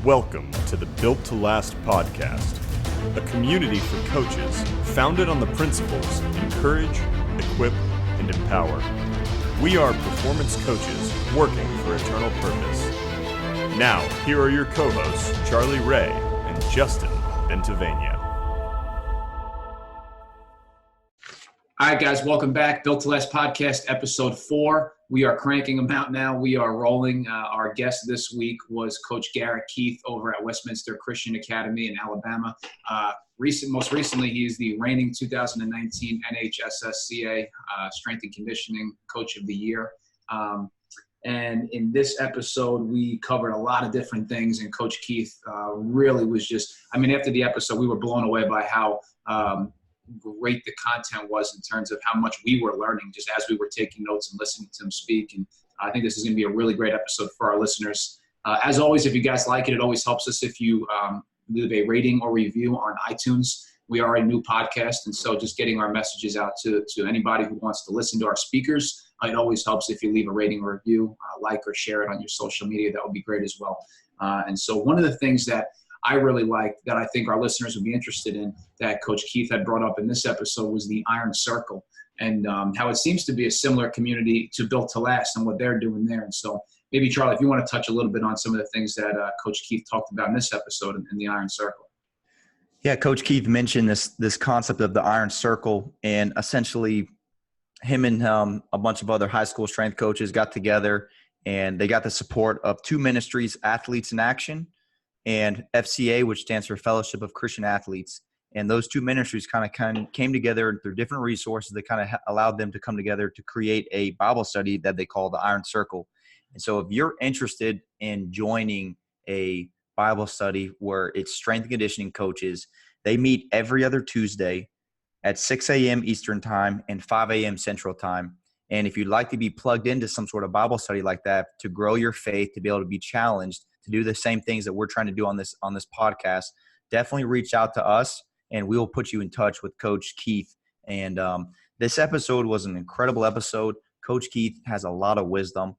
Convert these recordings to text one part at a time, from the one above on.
Welcome to the Built to Last podcast, a community for coaches founded on the principles encourage, equip, and empower. We are performance coaches working for eternal purpose. Now, here are your co-hosts, Charlie Ray and Justin Bentivania. All right, guys, welcome back. Built to Last podcast, episode 4. We are cranking them out now. We are rolling. Our guest this week was Coach Garrett Keith over at Westminster Christian Academy in Alabama. Most recently, he is the reigning 2019 NHSSCA Strength and Conditioning Coach of the Year. And in this episode, we covered a lot of different things, and Coach Keith really was after the episode, we were blown away by how great the content was in terms of how much we were learning just as we were taking notes and listening to him speak. And I think this is going to be a really great episode for our listeners. As always, if you guys like it, it always helps us if you leave a rating or review on iTunes. We are a new podcast, and so just getting our messages out to anybody who wants to listen to our speakers, it always helps if you leave a rating or review, like or share it on your social media. That would be great as well. And so one of the things that I really like that I think our listeners would be interested in that Coach Keith had brought up in this episode was the Iron Circle and how it seems to be a similar community to Built to Last and what they're doing there. And so maybe, Charlie, if you want to touch a little bit on some of the things that Coach Keith talked about in this episode in the Iron Circle. Yeah, Coach Keith mentioned this concept of the Iron Circle, and essentially him and a bunch of other high school strength coaches got together, and they got the support of two ministries, Athletes in Action and FCA, which stands for Fellowship of Christian Athletes. And those two ministries kind of came together through different resources that kind of allowed them to come together to create a Bible study that they call the Iron Circle. And so if you're interested in joining a Bible study where it's strength and conditioning coaches, they meet every other Tuesday at 6 a.m. Eastern Time and 5 a.m. Central Time. And if you'd like to be plugged into some sort of Bible study like that to grow your faith, to be able to be challenged, to do the same things that we're trying to do on this podcast, definitely reach out to us and we will put you in touch with Coach Keith. And this episode was an incredible episode. Coach Keith has a lot of wisdom.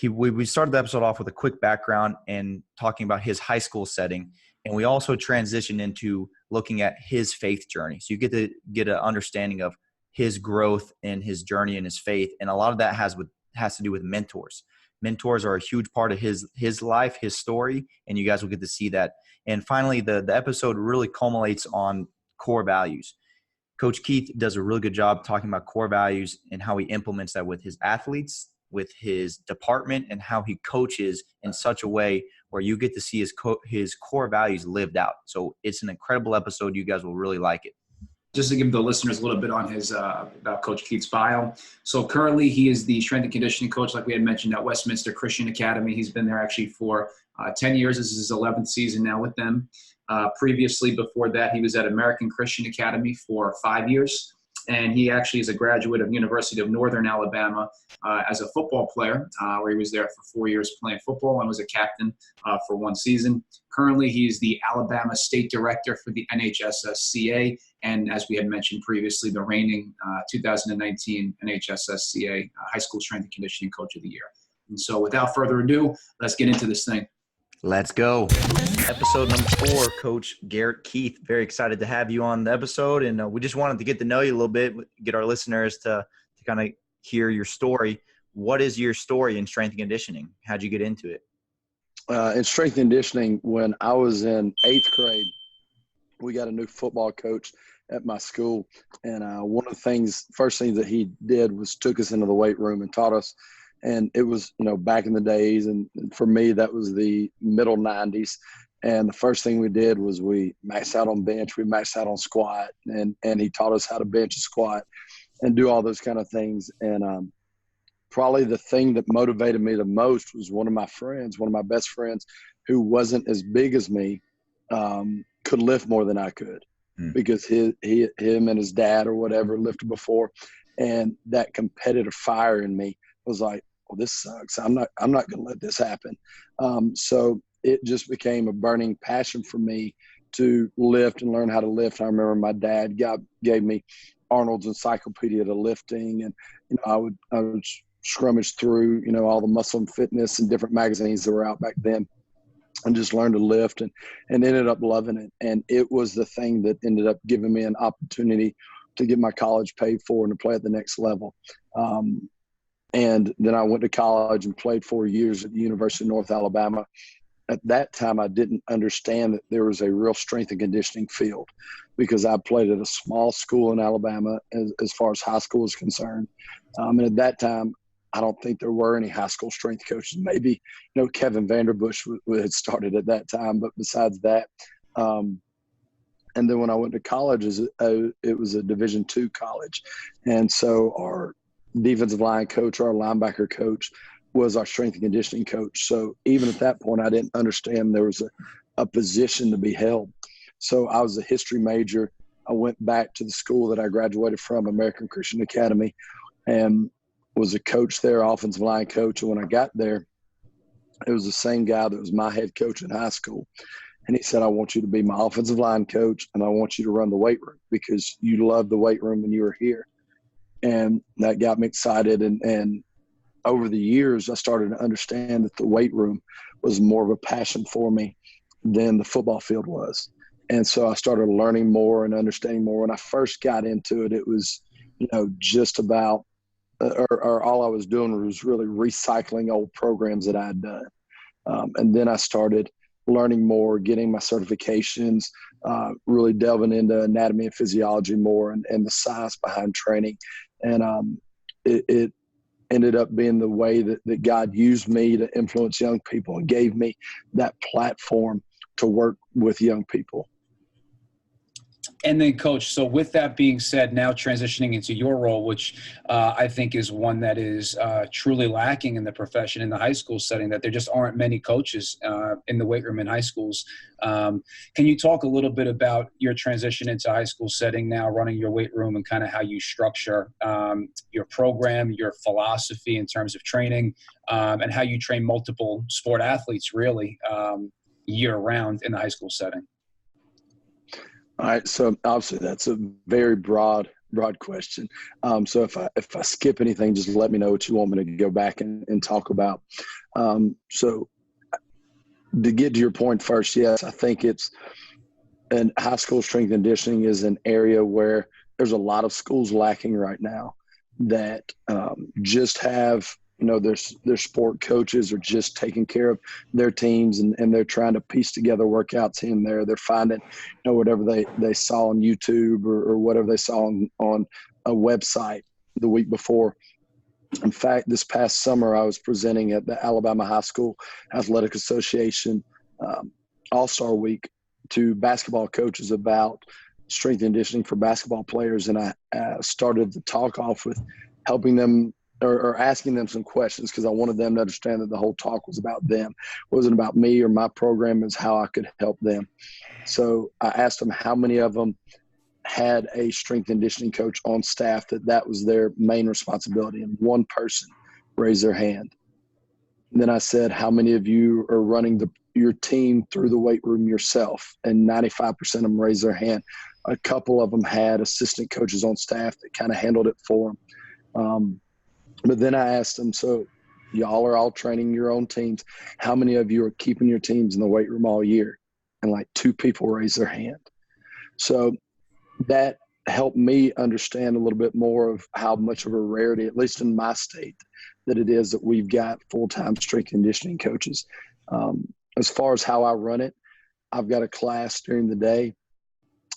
We started the episode off with a quick background and talking about his high school setting. And we also transitioned into looking at his faith journey. So you get an understanding of his growth and his journey and his faith. And a lot of that has to do with mentors. Mentors are a huge part of his life, his story, and you guys will get to see that. And finally, the episode really culminates on core values. Coach Keith does a really good job talking about core values and how he implements that with his athletes, with his department, and how he coaches in such a way where you get to see his core values lived out. So it's an incredible episode. You guys will really like it. Just to give the listeners a little bit on his about Coach Keith's bio. So currently he is the strength and conditioning coach, like we had mentioned, at Westminster Christian Academy. He's been there actually for 10 years. This is his 11th season now with them. Previously, before that, he was at American Christian Academy for 5 years. And he actually is a graduate of University of Northern Alabama as a football player, where he was there for 4 years playing football and was a captain for one season. Currently, he's the Alabama State Director for the NHSSCA, and as we had mentioned previously, the reigning 2019 NHSSCA High School Strength and Conditioning Coach of the Year. And so without further ado, let's get into this thing. Let's go. Episode number 4, Coach Garrett Keith. Very excited to have you on the episode, and we just wanted to get to know you a little bit, get our listeners to kind of hear your story. What is your story in strength and conditioning? How'd you get into it? In strength and conditioning, when I was in 8th grade, we got a new football coach at my school, and one of the first things that he did was took us into the weight room and taught us. And it was, back in the days, and for me, that was the middle 90s. And the first thing we did was we maxed out on bench, we maxed out on squat, and he taught us how to bench and squat and do all those kind of things. And probably the thing that motivated me the most was one of my best friends, who wasn't as big as me, could lift more than I could because him and his dad or whatever lifted before. And that competitive fire in me was like, well, this sucks. I'm not going to let this happen. So it just became a burning passion for me to lift and learn how to lift. I remember my dad gave me Arnold's Encyclopedia to Lifting, and I would scrummage through all the Muscle and Fitness and different magazines that were out back then. and just learned to lift and ended up loving it. And it was the thing that ended up giving me an opportunity to get my college paid for and to play at the next level. And then I went to college and played 4 years at the University of North Alabama. At that time, I didn't understand that there was a real strength and conditioning field because I played at a small school in Alabama as far as high school is concerned. And at that time, I don't think there were any high school strength coaches. Maybe, Kevin Vanderbush had started at that time, but besides that, and then when I went to college, it was a Division II college. And so our defensive line coach, our linebacker coach, was our strength and conditioning coach. So even at that point, I didn't understand there was a position to be held. So I was a history major. I went back to the school that I graduated from, American Christian Academy, and was a coach there, offensive line coach. And when I got there, it was the same guy that was my head coach in high school. And he said, I want you to be my offensive line coach, and I want you to run the weight room because you loved the weight room when you were here. And that got me excited. And over the years, I started to understand that the weight room was more of a passion for me than the football field was. And so I started learning more and understanding more. When I first got into it, it was, just about, or all I was doing was really recycling old programs that I had done. And then I started learning more, getting my certifications, really delving into anatomy and physiology more and the science behind training. And it ended up being the way that God used me to influence young people and gave me that platform to work with young people. And then, Coach, so with that being said, now transitioning into your role, which I think is one that is truly lacking in the profession in the high school setting, that there just aren't many coaches in the weight room in high schools. Can you talk a little bit about your transition into high school setting now, running your weight room, and kind of how you structure your program, your philosophy in terms of training, and how you train multiple sport athletes really year-round in the high school setting? All right, so obviously that's a very broad question. So if I skip anything, just let me know what you want me to go back and talk about. So to get to your point first, yes, I think and high school strength and conditioning is an area where there's a lot of schools lacking right now that just have their sport coaches are just taking care of their teams and they're trying to piece together workouts here and there. They're finding, whatever they saw on YouTube or whatever they saw on a website the week before. In fact, this past summer, I was presenting at the Alabama High School Athletic Association All-Star Week to basketball coaches about strength and conditioning for basketball players. And I started the talk off with helping them or asking them some questions because I wanted them to understand that the whole talk was about them. It wasn't about me or my program, it was how I could help them. So I asked them how many of them had a strength and conditioning coach on staff that was their main responsibility, and one person raised their hand. And then I said, how many of you are running your team through the weight room yourself? And 95% of them raised their hand. A couple of them had assistant coaches on staff that kind of handled it for them. But then I asked them, so y'all are all training your own teams. How many of you are keeping your teams in the weight room all year? And like 2 people raised their hand. So that helped me understand a little bit more of how much of a rarity, at least in my state, that it is that we've got full-time strength and conditioning coaches. As far as how I run it, I've got a class during the day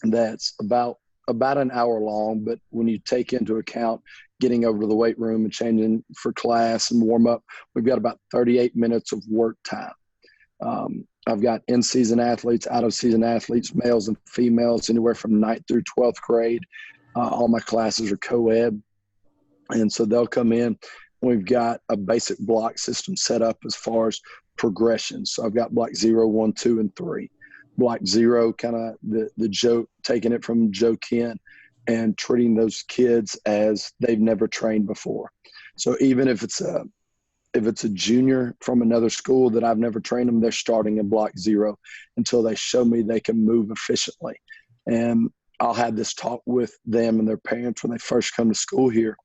that's about an hour long, but when you take into account getting over to the weight room and changing for class and warm up, we've got about 38 minutes of work time. I've got in-season athletes, out-of-season athletes, males and females, anywhere from 9th through 12th grade. All my classes are co-ed. And so they'll come in. We've got a basic block system set up as far as progression. So I've got block 0, 1, 2, and 3. Block 0, kind of the Joe, taking it from Joe Kent and treating those kids as they've never trained before. So even if it's a junior from another school that I've never trained them, they're starting in block 0 until they show me they can move efficiently. And I'll have this talk with them and their parents when they first come to school here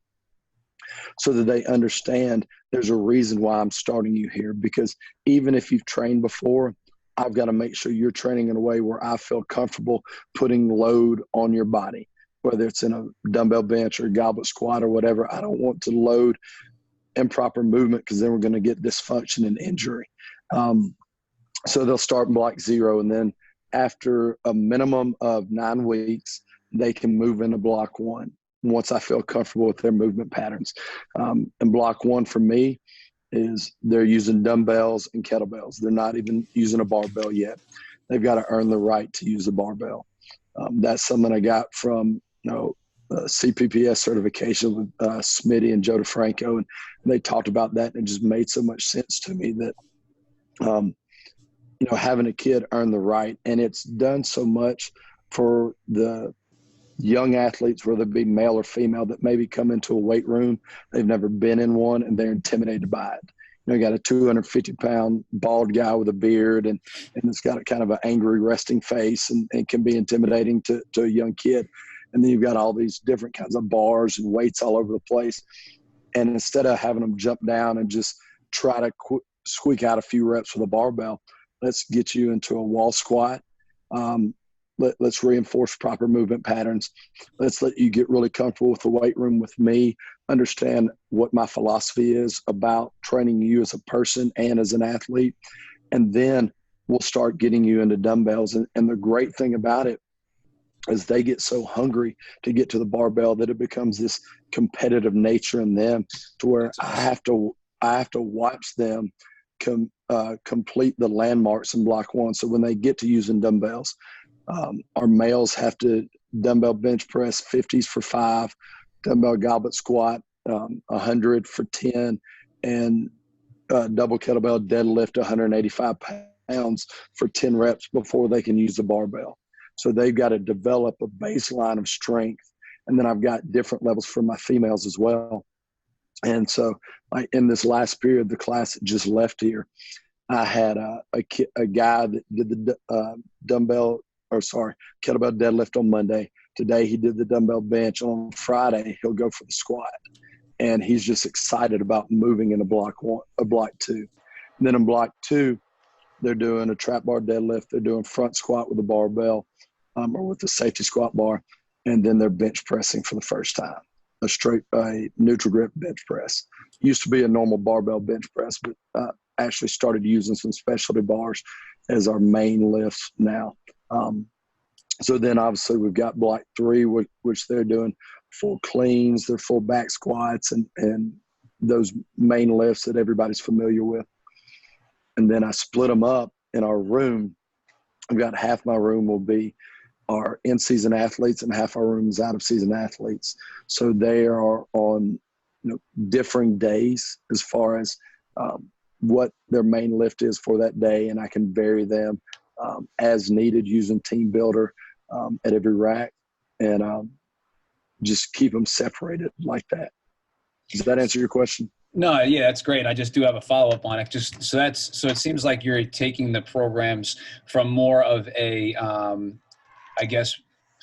so that they understand there's a reason why I'm starting you here, because even if you've trained before, I've got to make sure you're training in a way where I feel comfortable putting load on your body, whether it's in a dumbbell bench or a goblet squat or whatever. I don't want to load improper movement because then we're going to get dysfunction and injury. So they'll start in block 0, and then after a minimum of 9 weeks, they can move into block 1 once I feel comfortable with their movement patterns. And block 1 for me is they're using dumbbells and kettlebells. They're not even using a barbell yet. They've got to earn the right to use a barbell. That's something I got from CPPS certification with Smitty and Joe DeFranco, and they talked about that, and it just made so much sense to me that having a kid earn the right. And it's done so much for the young athletes, whether it be male or female, that maybe come into a weight room, they've never been in one, and they're intimidated by it. You got a 250-pound bald guy with a beard, and it's got a kind of an angry resting face, and can be intimidating to a young kid. And then you've got all these different kinds of bars and weights all over the place. And instead of having them jump down and just try to squeak out a few reps with a barbell, let's get you into a wall squat. Let's reinforce proper movement patterns. Let's let you get really comfortable with the weight room with me, understand what my philosophy is about training you as a person and as an athlete. And then we'll start getting you into dumbbells. And the great thing about it is they get so hungry to get to the barbell that it becomes this competitive nature in them, to where I have to watch them complete the landmarks in block 1. So when they get to using dumbbells, our males have to dumbbell bench press 50s for 5, dumbbell goblet squat 100 for 10, and double kettlebell deadlift 185 pounds for 10 reps before they can use the barbell. So they've got to develop a baseline of strength. And then I've got different levels for my females as well. And so in this last period, the class that just left here, I had a guy that did the kettlebell deadlift on Monday. Today he did the dumbbell bench. On Friday he'll go for the squat, and he's just excited about moving into block 2. And then in block 2, they're doing a trap bar deadlift. They're doing front squat with a barbell or with the safety squat bar, and then they're bench pressing for the first time, a neutral grip bench press. Used to be a normal barbell bench press, but actually started using some specialty bars as our main lifts now. So then obviously we've got block 3, which they're doing full cleans, they're full back squats, and those main lifts that everybody's familiar with. And then I split them up in our room. I've got half my room will be our in-season athletes, and half our room is out-of-season athletes. So they are on differing days as far as what their main lift is for that day, and I can vary them as needed using Team Builder at every rack, and just keep them separated like that. Does that answer your question? No, yeah, that's great. I just do have a follow-up on it. So it seems like you're taking the programs from more of a,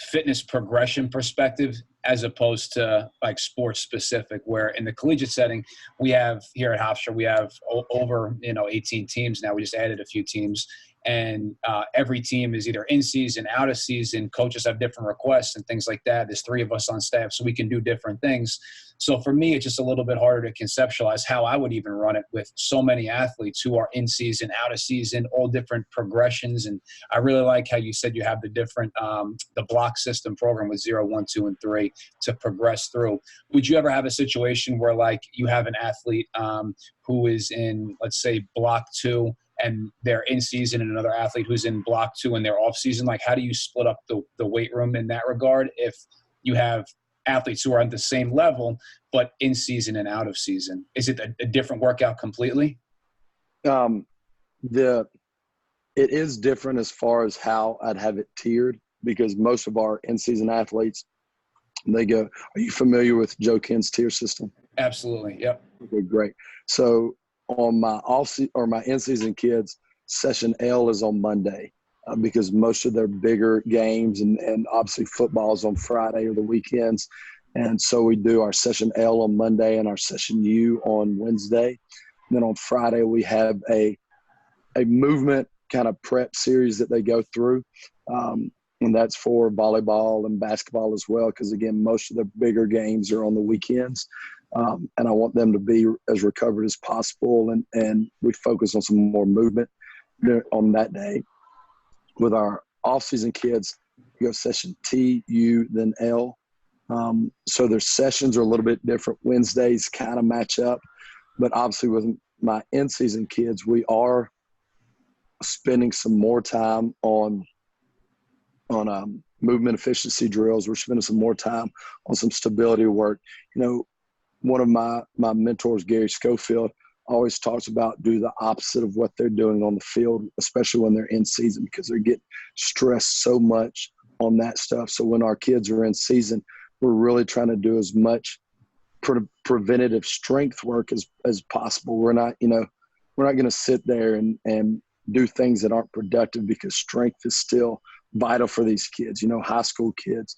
fitness progression perspective, as opposed to like sports specific, where in the collegiate setting, we have here at Hofstra, we have over 18 teams now. We just added a few teams, and every team is either in season, out of season. Coaches have different requests and things like that. There's 3 of us on staff, so we can do different things. So for me, it's just a little bit harder to conceptualize how I would even run it with so many athletes who are in season, out of season, all different progressions. And I really like how you said you have the different, the block system program with 0, 1, 2, and 3 to progress through. Would you ever have a situation where like you have an athlete who is in, let's say, block 2, and they're in season, and another athlete who's in block 2 and they're off season? Like, how do you split up the weight room in that regard if you have athletes who are at the same level but in season and out of season? Is it a different workout completely? It is different as far as how I'd have it tiered, because most of our in-season athletes, they go, are you familiar with Joe Ken's tier system? Absolutely. Yep. Okay, great. So on my my in-season kids, session L is on Monday because most of their bigger games and obviously football is on Friday or the weekends. And so we do our session L on Monday and our session U on Wednesday. And then on Friday, we have a movement kind of prep series that they go through. And that's for volleyball and basketball as well, because, again, most of the bigger games are on the weekends. And I want them to be as recovered as possible. And we focus on some more movement on that day. With our off-season kids, we go session T, U, then L. So their sessions are a little bit different. Wednesdays kind of match up. But obviously with my in-season kids, we are spending some more time on movement efficiency drills. We're spending some more time on some stability work. You know, one of my mentors, Gary Schofield, always talks about do the opposite of what they're doing on the field, especially when they're in season, because they're getting stressed so much on that stuff. So when our kids are in season, we're really trying to do as much preventative strength work as possible. We're not going to sit there and do things that aren't productive, because strength is still vital for these kids. You know, high school kids,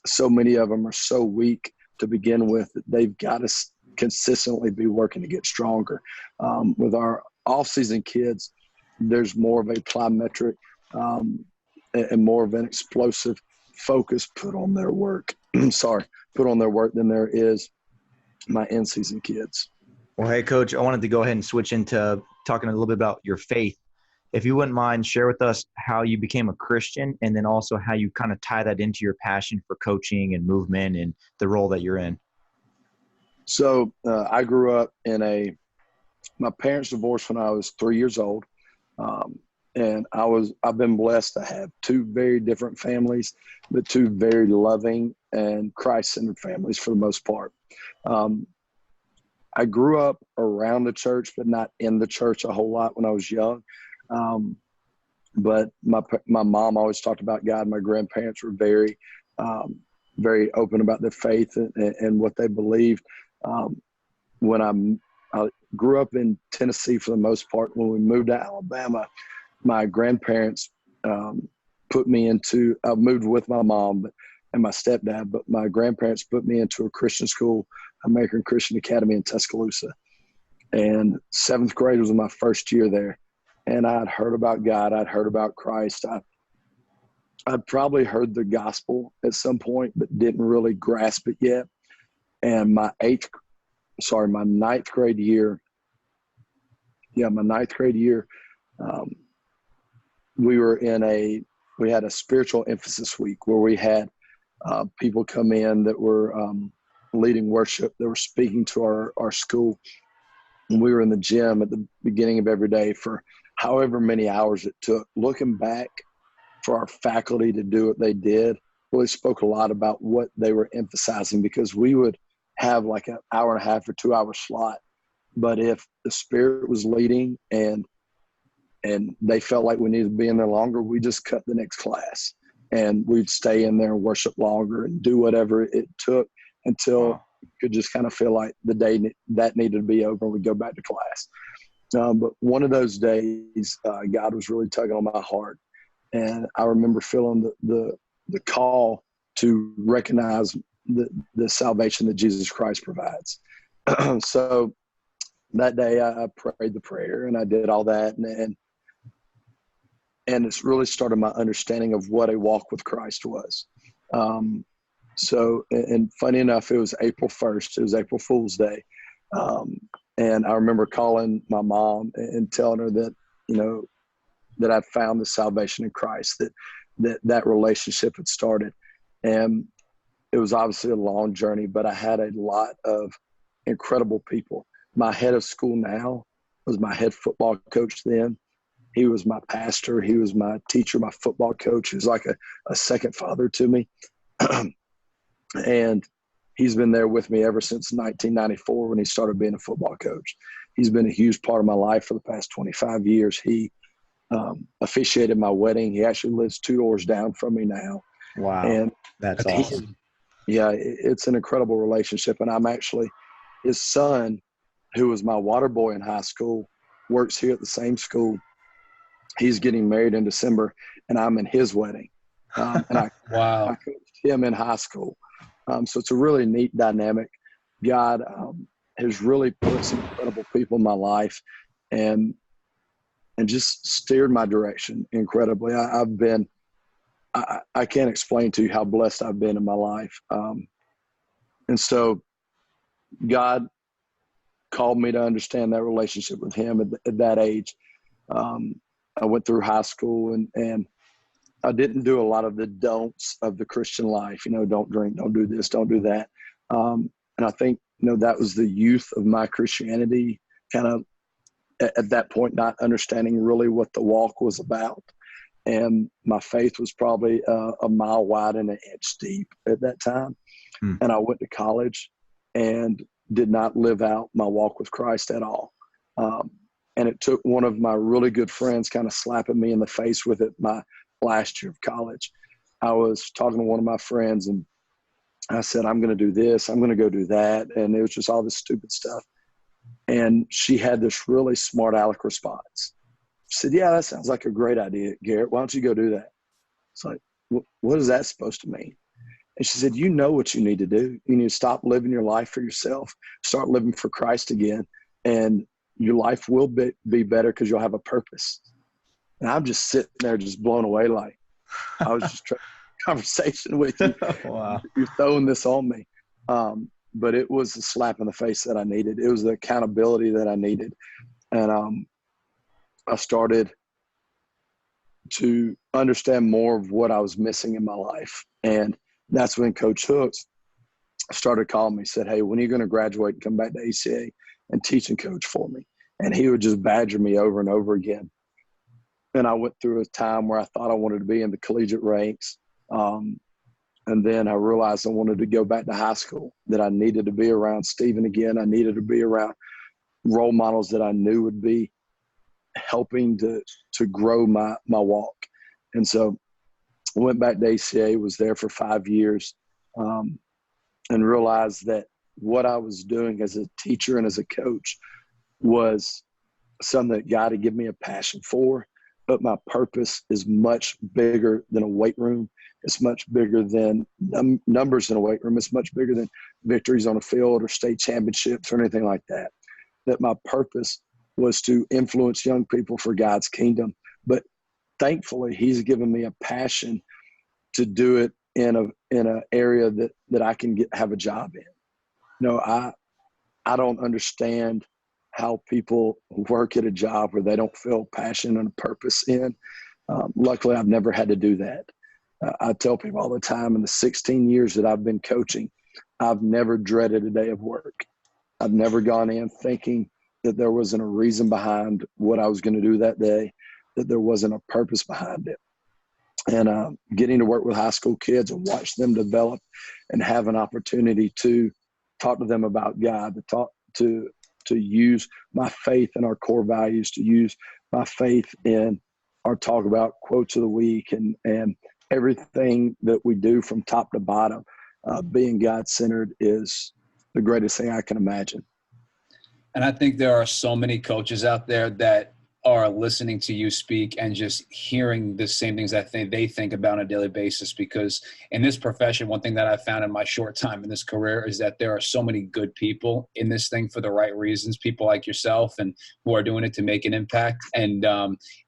so many of them are so weak to begin with that they've got to consistently be working to get stronger. With our off-season kids, there's more of a plyometric and more of an explosive focus put on their work. Than there is my in-season kids. Well, hey, Coach, I wanted to go ahead and switch into talking a little bit about your faith. If you wouldn't mind, share with us how you became a Christian, and then also how you kind of tie that into your passion for coaching and movement and the role that you're in. So I grew up my parents divorced when I was 3 years old. And I've been blessed to have two very different families, but two very loving and Christ-centered families for the most part. I grew up around the church, but not in the church a whole lot when I was young. But my mom always talked about God. My grandparents were very, very open about their faith and what they believed. When I grew up in Tennessee for the most part, when we moved to Alabama, my grandparents put me into – I moved with my mom and my stepdad, but my grandparents put me into a Christian school, American Christian Academy in Tuscaloosa. And 7th grade was my first year there. And I'd heard about God. I'd heard about Christ. I'd probably heard the gospel at some point, but didn't really grasp it yet. And my ninth grade year, we had a spiritual emphasis week where we had people come in that were leading worship, that were speaking to our school. And we were in the gym at the beginning of every day for however many hours it took. Looking back, for our faculty to do what they did really spoke a lot about what they were emphasizing, because we would have like an hour and a half or 2 hour slot. But if the Spirit was leading and they felt like we needed to be in there longer, we just cut the next class. And we'd stay in there and worship longer and do whatever it took until you could just kind of feel like the day that needed to be over and we'd go back to class. But one of those days, God was really tugging on my heart. And I remember feeling the call to recognize the salvation that Jesus Christ provides. So that day I prayed the prayer and I did all that. And it's really started my understanding of what a walk with Christ was. So funny enough, it was April 1st. It was April Fool's Day. And I remember calling my mom and telling her that, that I'd found the salvation in Christ, that relationship had started. And it was obviously a long journey, but I had a lot of incredible people. My head of school now was my head football coach then. He was my pastor. He was my teacher, my football coach. He was like a second father to me. And he's been there with me ever since 1994 when he started being a football coach. He's been a huge part of my life for the past 25 years. He officiated my wedding. He actually lives 2 doors down from me now. Wow. And that's awesome. It's an incredible relationship. And I'm actually his son, who was my water boy in high school, works here at the same school. He's getting married in December, and I'm in his wedding. And I coached him in high school. So it's a really neat dynamic. God has really put some incredible people in my life. And and just steered my direction incredibly. I can't explain to you how blessed I've been in my life. And so God called me to understand that relationship with him at that age. I went through high school and I didn't do a lot of the don'ts of the Christian life, don't drink, don't do this, don't do that. And I think, that was the youth of my Christianity, kind of at that point, not understanding really what the walk was about. And my faith was probably a mile wide and an inch deep at that time. And I went to college and did not live out my walk with Christ at all. And it took one of my really good friends kind of slapping me in the face with it my last year of college. I was talking to one of my friends and I said, I'm going to do this, I'm going to go do that. And it was just all this stupid stuff. And she had this really smart aleck response. She said, yeah, that sounds like a great idea, Garrett. Why don't you go do that? It's like, what is that supposed to mean? And she said, you know what you need to do. You need to stop living your life for yourself, start living for Christ again. And your life will be better because you'll have a purpose. And I'm just sitting there just blown away. Like I was just trying conversation with you. Wow. You're throwing this on me. But it was the slap in the face that I needed. It was the accountability that I needed. And I started to understand more of what I was missing in my life. And that's when Coach Hooks started calling me, said, hey, when are you going to graduate and come back to ACA and teach and coach for me? And he would just badger me over and over again. And I went through a time where I thought I wanted to be in the collegiate ranks. And then I realized I wanted to go back to high school, that I needed to be around Stephen again. I needed to be around role models that I knew would be helping to grow my walk. And so I went back to ACA, was there for 5 years, and realized that what I was doing as a teacher and as a coach was something that God had given me a passion for, but my purpose is much bigger than a weight room. It's much bigger than numbers in a weight room. It's much bigger than victories on a field or state championships or anything like that. That my purpose was to influence young people for God's kingdom. But thankfully, he's given me a passion to do it in an area that I can have a job in. I don't understand how people work at a job where they don't feel passion and a purpose in. Luckily, I've never had to do that. I tell people all the time, in the 16 years that I've been coaching, I've never dreaded a day of work. I've never gone in thinking that there wasn't a reason behind what I was going to do that day, that there wasn't a purpose behind it. And getting to work with high school kids and watch them develop and have an opportunity to talk to them about God, to use my faith in our core values, to use my faith in our talk about quotes of the week and everything that we do from top to bottom, being God-centered is the greatest thing I can imagine. And I think there are so many coaches out there that are listening to you speak and just hearing the same things that they think about on a daily basis. Because in this profession, one thing that I've found in my short time in this career is that there are so many good people in this thing for the right reasons, people like yourself and who are doing it to make an impact. And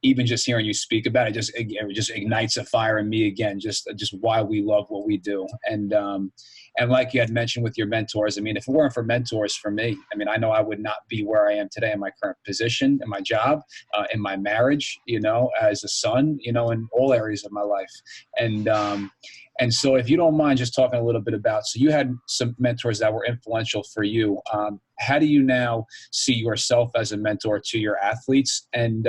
even just hearing you speak about it just ignites a fire in me again, just why we love what we do. And like you had mentioned with your mentors, I mean, if it weren't for mentors for me, I mean, I know I would not be where I am today in my current position, in my job, in my marriage, as a son, in all areas of my life. And so if you don't mind just talking a little bit about, so you had some mentors that were influential for you. How do you now see yourself as a mentor to your athletes and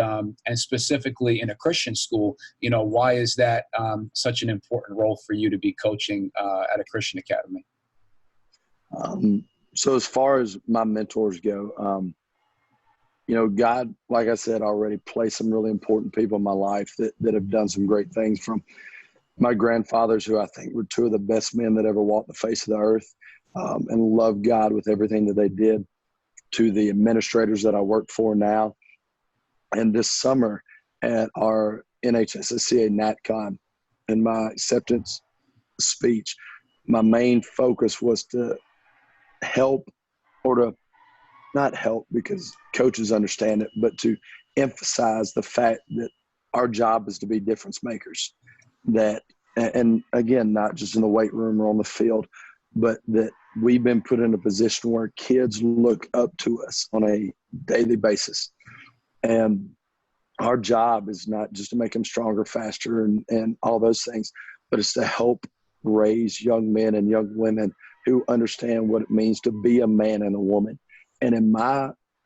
specifically in a Christian school? Why is that such an important role for you to be coaching at a Christian academy? So as far as my mentors go, God, like I said, already placed some really important people in my life that have done some great things, from my grandfathers, who I think were two of the best men that ever walked the face of the earth, and loved God with everything that they did, to the administrators that I work for now. And this summer at our NHSSCA NatCon, in my acceptance speech, my main focus was to help, or to not help because coaches understand it, but to emphasize the fact that our job is to be difference makers. That, and again, not just in the weight room or on the field, but that we've been put in a position where kids look up to us on a daily basis. And our job is not just to make them stronger, faster, and all those things, but it's to help raise young men and young women who understand what it means to be a man and a woman. And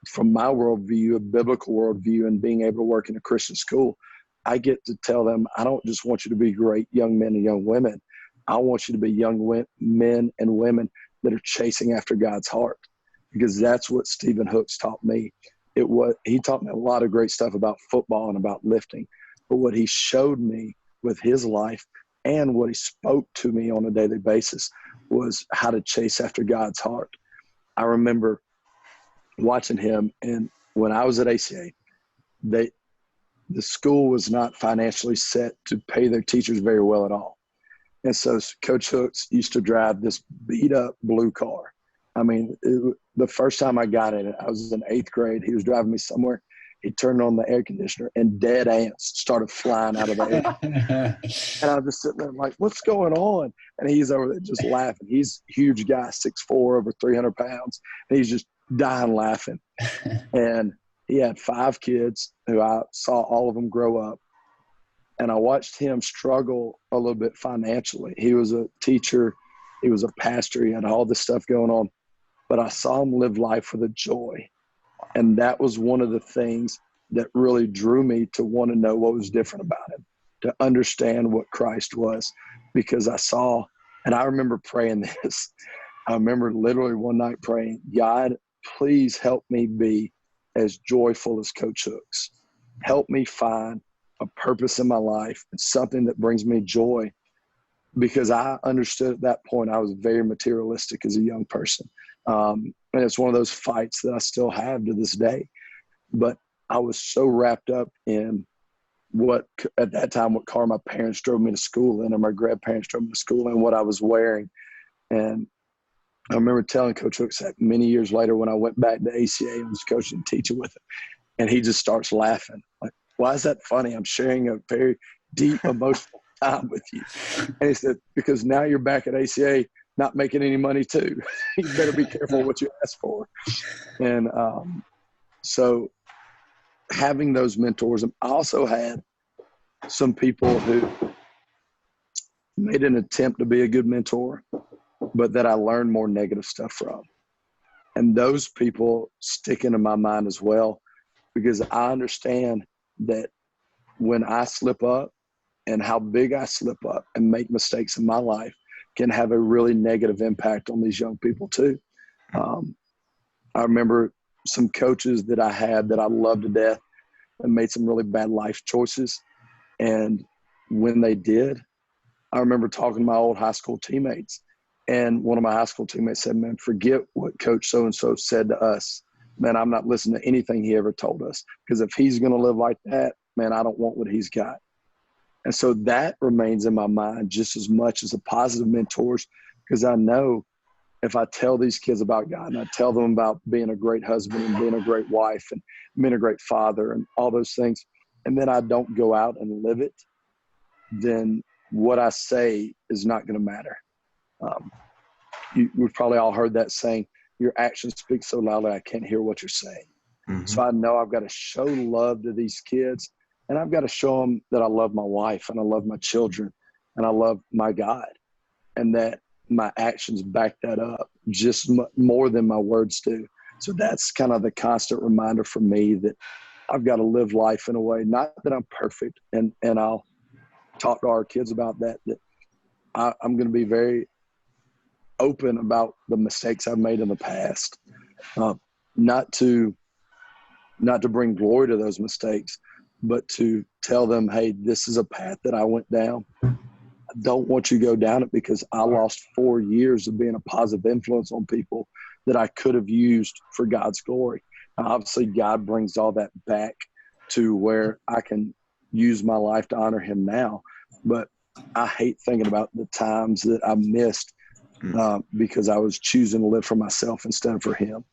from my worldview, a biblical worldview, and being able to work in a Christian school, I get to tell them, I don't just want you to be great young men and young women. I want you to be young men and women that are chasing after God's heart, because that's what Stephen Hooks taught me. He taught me a lot of great stuff about football and about lifting, but what he showed me with his life and what he spoke to me on a daily basis was how to chase after God's heart. I remember watching him, and when I was at ACA, the school was not financially set to pay their teachers very well at all. And so Coach Hooks used to drive this beat-up blue car. I mean, the first time I got in it, I was in 8th grade. He was driving me somewhere. He turned on the air conditioner, and dead ants started flying out of the air. And I was just sitting there like, what's going on? And he's over there just laughing. He's a huge guy, 6'4", over 300 pounds. And he's just dying laughing. And he had 5 kids who I saw all of them grow up. And I watched him struggle a little bit financially. He was a teacher. He was a pastor. He had all this stuff going on. But I saw him live life with a joy. And that was one of the things that really drew me to want to know what was different about him, to understand what Christ was. Because I saw, and I remember praying this. I remember literally one night praying, God, please help me be as joyful as Coach Hooks. Help me find a purpose in my life and something that brings me joy, because I understood at that point I was very materialistic as a young person. And it's one of those fights that I still have to this day. But I was so wrapped up in at that time, what car my parents drove me to school in, or my grandparents drove me to school in, what I was wearing. And I remember telling Coach Hooks that many years later when I went back to ACA and was coaching and teaching with him. And he just starts laughing. Like, why is that funny? I'm sharing a very deep emotional time with you. And he said, because now you're back at ACA not making any money too. You better be careful what you ask for. And so having those mentors, and I also had some people who made an attempt to be a good mentor, but that I learned more negative stuff from. And those people stick into my mind as well, because I understand that when I slip up and how big I slip up and make mistakes in my life can have a really negative impact on these young people too. I remember some coaches that I had that I loved to death and made some really bad life choices. And when they did, I remember talking to my old high school teammates, and one of my high school teammates said, man, forget what Coach so-and-so said to us. Man, I'm not listening to anything he ever told us, because if he's going to live like that, man, I don't want what he's got. And so that remains in my mind just as much as the positive mentors, because I know if I tell these kids about God and I tell them about being a great husband and being a great wife and being a great father and all those things, and then I don't go out and live it, then what I say is not going to matter. We've probably all heard that saying, your actions speak so loudly I can't hear what you're saying. Mm-hmm. So I know I've got to show love to these kids, and I've got to show them that I love my wife and I love my children and I love my God, and that my actions back that up just more than my words do. So that's kind of the constant reminder for me that I've got to live life in a way, not that I'm perfect, and I'll talk to our kids about that I'm going to be very open about the mistakes I've made in the past, not to bring glory to those mistakes, but to tell them, hey, this is a path that I went down. I don't want you to go down it, because I lost 4 years of being a positive influence on people that I could have used for God's glory. Now, obviously, God brings all that back to where I can use my life to honor him now. But I hate thinking about the times that I missed because I was choosing to live for myself instead of for him.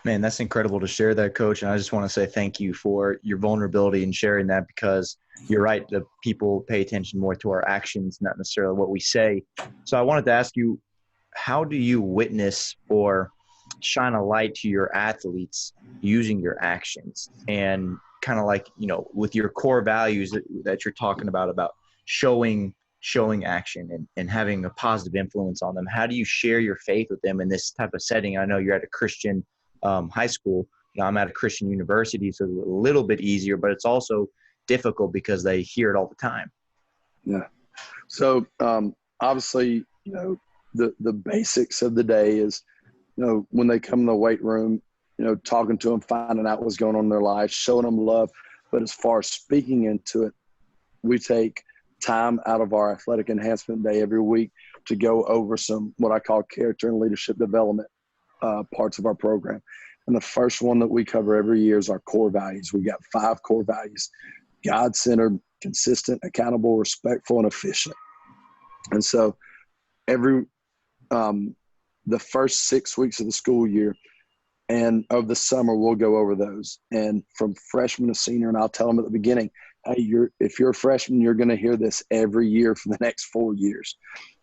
Man, that's incredible to share that, Coach. And I just want to say thank you for your vulnerability in sharing that, because you're right. The people pay attention more to our actions, not necessarily what we say. So I wanted to ask you, how do you witness or shine a light to your athletes using your actions? And kind of like, with your core values that you're talking about showing action and having a positive influence on them. How do you share your faith with them in this type of setting? I know you're at a Christian high school. I'm at a Christian university, so it's a little bit easier, but it's also difficult because they hear it all the time. Yeah. So obviously, the basics of the day is, when they come in the weight room, talking to them, finding out what's going on in their life, showing them love. But as far as speaking into it, we take time out of our athletic enhancement day every week to go over some what I call character and leadership development parts of our program. And the first one that we cover every year is our core values. We got 5 core values: God-centered, consistent, accountable, respectful, and efficient. And so the first 6 weeks of the school year and of the summer, we'll go over those. And from freshman to senior, and I'll tell them at the beginning, hey, if you're a freshman, you're going to hear this every year for the next 4 years,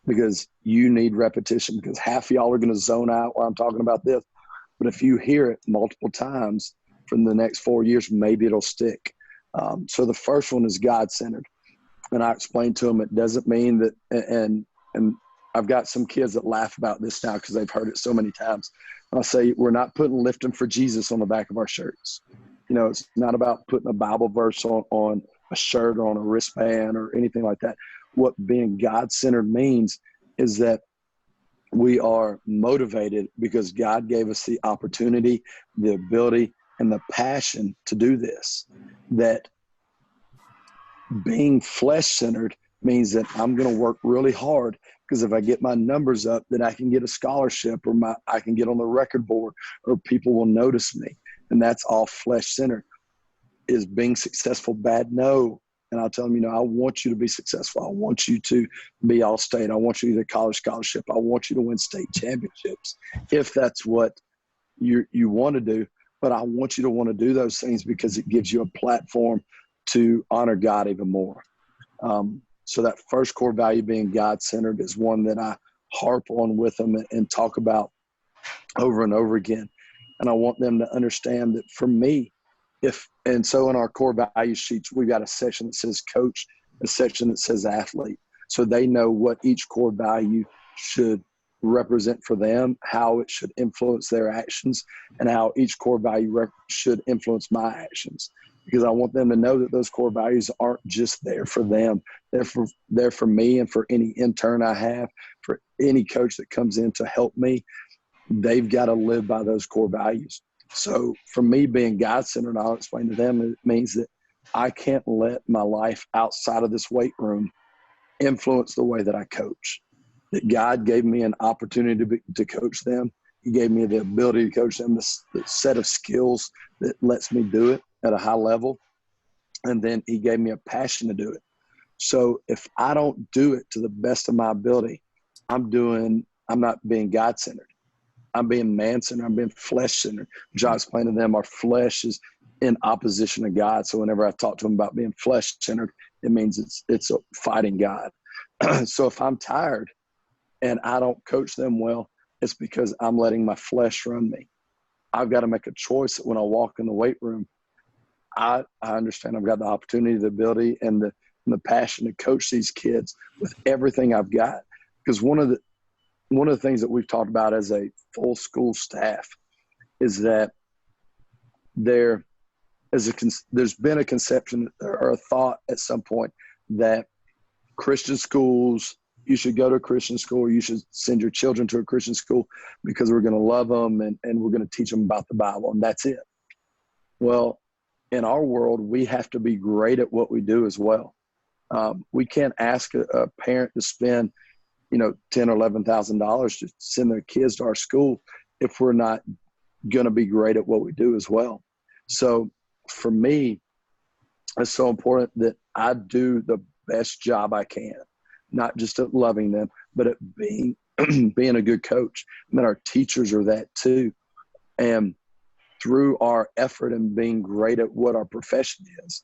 because you need repetition, because half of y'all are going to zone out while I'm talking about this. But if you hear it multiple times from the next 4 years, maybe it'll stick. So the first one is God-centered. And I explained to them, it doesn't mean that, and I've got some kids that laugh about this now because they've heard it so many times. I'll say, we're not putting lifting for Jesus on the back of our shirts. It's not about putting a Bible verse on a shirt or on a wristband or anything like that. What being God-centered means is that we are motivated because God gave us the opportunity, the ability, and the passion to do this. That being flesh-centered means that I'm going to work really hard, because if I get my numbers up, then I can get a scholarship, or I can get on the record board, or people will notice me. And that's all flesh-centered. Is being successful bad? No. And I'll tell them, I want you to be successful. I want you to be all-state. I want you to get a college scholarship. I want you to win state championships, if that's what you want to do. But I want you to want to do those things because it gives you a platform to honor God even more. So that first core value, being God-centered, is one that I harp on with them and talk about over and over again. And I want them to understand that for me, so in our core value sheets, we've got a section that says coach, a section that says athlete. So they know what each core value should represent for them, how it should influence their actions, and how each core value should influence my actions. Because I want them to know that those core values aren't just there for them. They're for me and for any intern I have, for any coach that comes in to help me. They've got to live by those core values. So for me, being God-centered, I'll explain to them, it means that I can't let my life outside of this weight room influence the way that I coach. That God gave me an opportunity to coach them. He gave me the ability to coach them, the set of skills that lets me do it at a high level. And then he gave me a passion to do it. So if I don't do it to the best of my ability, I'm not being God-centered. I'm being man-centered. I'm being flesh-centered. Which I explained to them, our flesh is in opposition to God. So whenever I talk to them about being flesh-centered, it means it's fighting God. So if I'm tired and I don't coach them well, it's because I'm letting my flesh run me. I've got to make a choice that when I walk in the weight room, I understand I've got the opportunity, the ability, and the passion to coach these kids with everything I've got. Because one of the things that we've talked about as a full school staff is that there's been a conception or a thought at some point that Christian schools, you should go to a Christian school, or you should send your children to a Christian school because we're going to love them and we're going to teach them about the Bible, and that's it. Well, in our world, we have to be great at what we do as well. We can't ask a parent to spend, $10,000 or $11,000 to send their kids to our school if we're not going to be great at what we do as well. So for me, it's so important that I do the best job I can, not just at loving them, but at being a good coach. And then our teachers are that too. And through our effort and being great at what our profession is,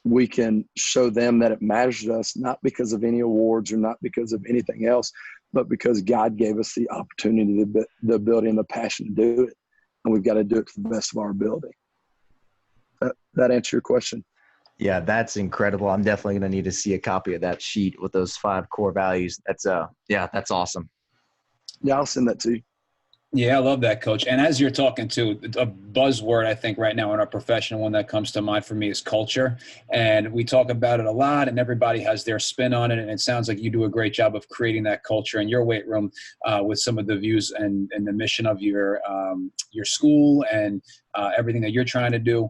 we can show them that it matters to us, not because of any awards or not because of anything else, but because God gave us the opportunity, the ability and the passion to do it. And we've got to do it to the best of our ability. That answer your question? Yeah, that's incredible. I'm definitely going to need to see a copy of that sheet with those 5 core values. That's awesome. Yeah, I'll send that to you. Yeah, I love that, Coach. And as you're talking to, a buzzword, I think, right now in our profession, one that comes to mind for me is culture. And we talk about it a lot, and everybody has their spin on it. And it sounds like you do a great job of creating that culture in your weight room with some of the views and the mission of your school and everything that you're trying to do.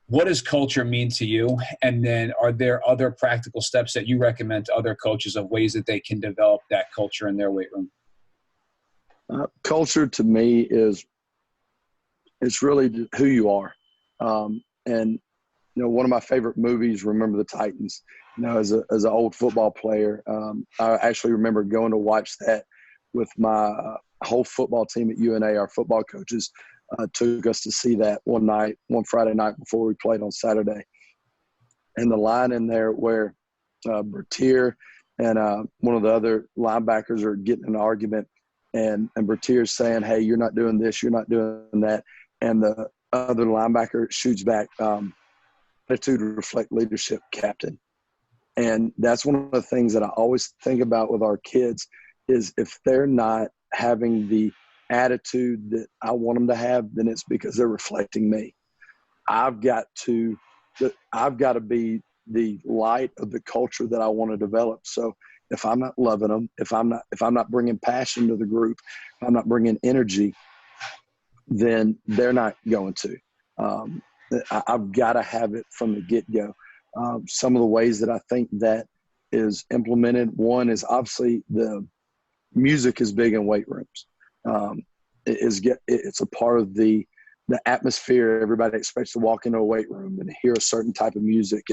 What does culture mean to you? And then are there other practical steps that you recommend to other coaches of ways that they can develop that culture in their weight room? Culture to me it's really who you are. And, one of my favorite movies, Remember the Titans, as an old football player, I actually remember going to watch that with my whole football team at UNA. Our football coaches took us to see that one Friday night before we played on Saturday. And the line in there where Bertier and one of the other linebackers are getting in an argument, and Bertier's saying, "Hey, you're not doing this, you're not doing that." And the other linebacker shoots back, attitude reflect leadership, captain. And that's one of the things that I always think about with our kids is if they're not having the attitude that I want them to have, then it's because they're reflecting me. I've got to be the light of the culture that I want to develop. So if I'm not loving them, if I'm not bringing passion to the group, if I'm not bringing energy, then they're not going to. I've got to have it from the get-go. Some of the ways that I think that is implemented, one is obviously the music is big in weight rooms. It's a part of the atmosphere. Everybody expects to walk into a weight room and hear a certain type of music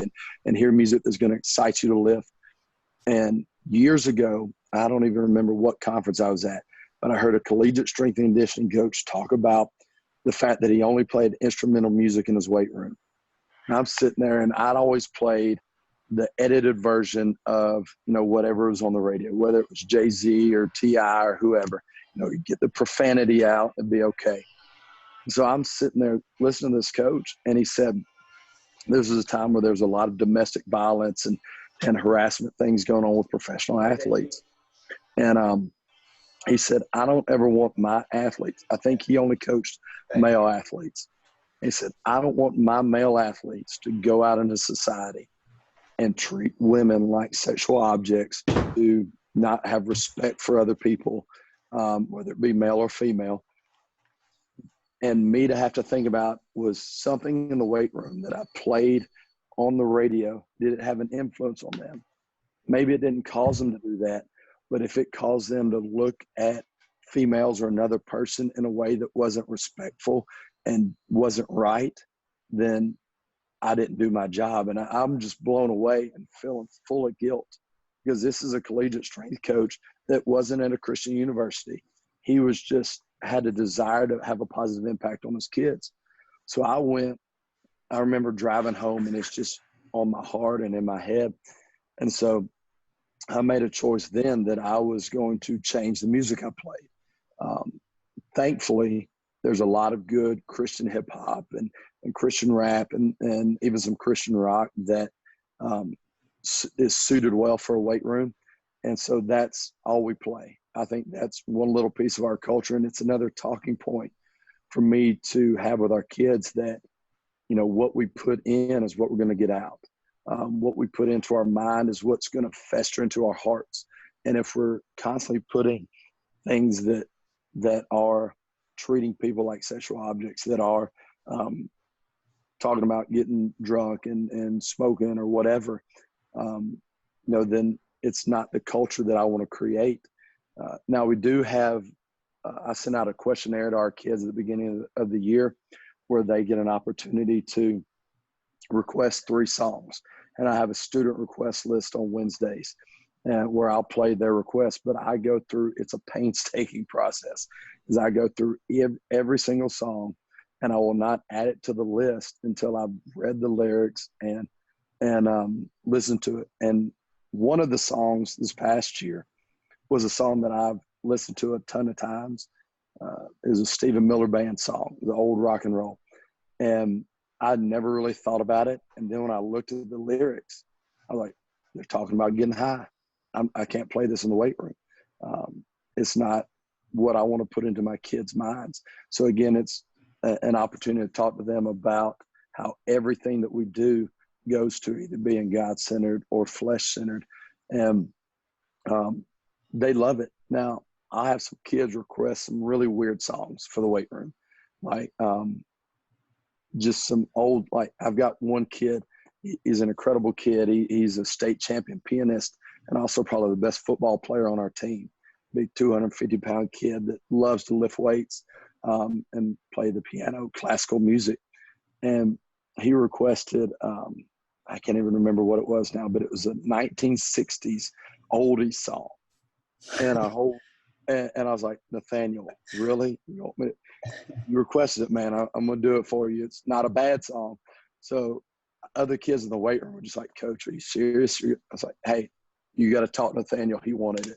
and hear music that's going to excite you to lift. And years ago, I don't even remember what conference I was at, but I heard a collegiate strength and conditioning coach talk about the fact that he only played instrumental music in his weight room. And I'm sitting there, and I'd always played the edited version of, whatever was on the radio, whether it was Jay-Z or T.I. or whoever. You get the profanity out and be okay. So I'm sitting there listening to this coach, and he said, this was a time where there was a lot of domestic violence and harassment things going on with professional athletes. And he said, I don't ever want my athletes. I think he only coached male athletes. He said, I don't want my male athletes to go out into society and treat women like sexual objects, to not have respect for other people, whether it be male or female. And me to have to think about, was something in the weight room that I played on the radio, did it have an influence on them? Maybe it didn't cause them to do that, but if it caused them to look at females or another person in a way that wasn't respectful and wasn't right, then I didn't do my job. And I'm just blown away and feeling full of guilt, because this is a collegiate strength coach that wasn't at a Christian university. He was just had a desire to have a positive impact on his kids. So I remember driving home, and it's just on my heart and in my head. And so I made a choice then that I was going to change the music I played. Thankfully, there's a lot of good Christian hip hop and Christian rap and even some Christian rock that is suited well for a weight room. And so that's all we play. I think that's one little piece of our culture, and it's another talking point for me to have with our kids, that, what we put in is what we're going to get out. What we put into our mind is what's going to fester into our hearts. And if we're constantly putting things that are treating people like sexual objects, that are talking about getting drunk and smoking or whatever, then it's not the culture that I want to create. Now we do have, I sent out a questionnaire to our kids at the beginning of the year where they get an opportunity to request 3 songs. And I have a student request list on Wednesdays where I'll play their request, but I go through, it's a painstaking process, because I go through every single song and I will not add it to the list until I've read the lyrics and listened to it. And one of the songs this past year was a song that I've listened to a ton of times. It was a Stephen Miller Band song, the old rock and roll. And I'd never really thought about it. And then when I looked at the lyrics, I was like, they're talking about getting high. I can't play this in the weight room. It's not what I want to put into my kids' minds. So again, it's an opportunity to talk to them about how everything that we do goes to either being God-centered or flesh-centered. And they love it. Now, I have some kids request some really weird songs for the weight room. Like just some old, like I've got one kid, he's an incredible kid. He's a state champion pianist and also probably the best football player on our team. Big 250-pound kid that loves to lift weights and play the piano, classical music. And he requested, I can't even remember what it was now, but it was a 1960s oldie song. And I was like, Nathaniel, really? You requested it, man. I'm going to do it for you. It's not a bad song. So other kids in the weight room were just like, Coach, are you serious? I was like, hey, you got to talk to Nathaniel. He wanted it.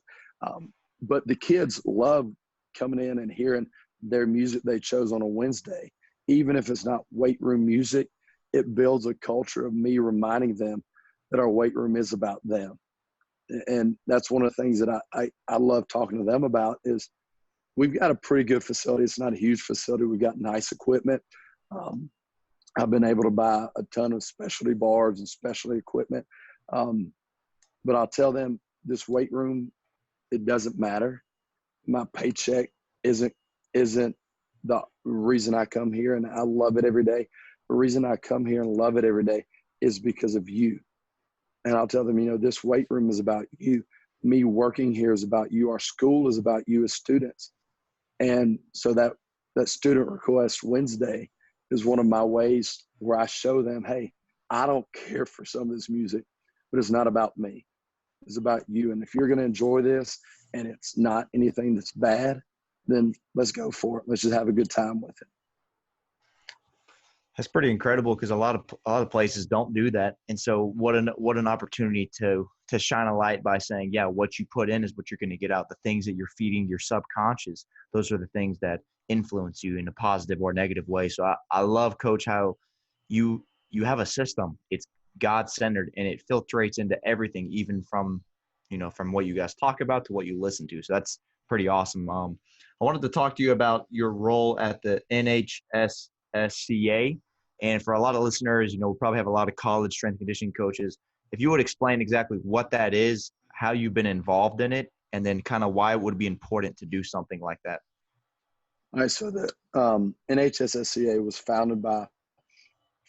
But the kids love coming in and hearing their music they chose on a Wednesday. Even if it's not weight room music, it builds a culture of me reminding them that our weight room is about them. And that's one of the things that I love talking to them about is we've got a pretty good facility. It's not a huge facility. We've got nice equipment. I've been able to buy a ton of specialty bars and specialty equipment. But I'll tell them this weight room, it doesn't matter. My paycheck isn't the reason I come here, and I love it every day. The reason I come here and love it every day is because of you. And I'll tell them, this weight room is about you. Me working here is about you. Our school is about you as students. And so that student request Wednesday is one of my ways where I show them, hey, I don't care for some of this music, but it's not about me. It's about you. And if you're going to enjoy this and it's not anything that's bad, then let's go for it. Let's just have a good time with it. That's pretty incredible because a lot of places don't do that. And so what an opportunity to shine a light by saying, yeah, what you put in is what you're going to get out. The things that you're feeding your subconscious, those are the things that influence you in a positive or negative way. So I love, Coach, how you have a system. It's God-centered and it filtrates into everything, even from what you guys talk about to what you listen to. So that's pretty awesome. I wanted to talk to you about your role at the NHSSCA. And for a lot of listeners, we probably have a lot of college strength and conditioning coaches. If you would explain exactly what that is, how you've been involved in it, and then kind of why it would be important to do something like that. All right. So the NHSSCA was founded by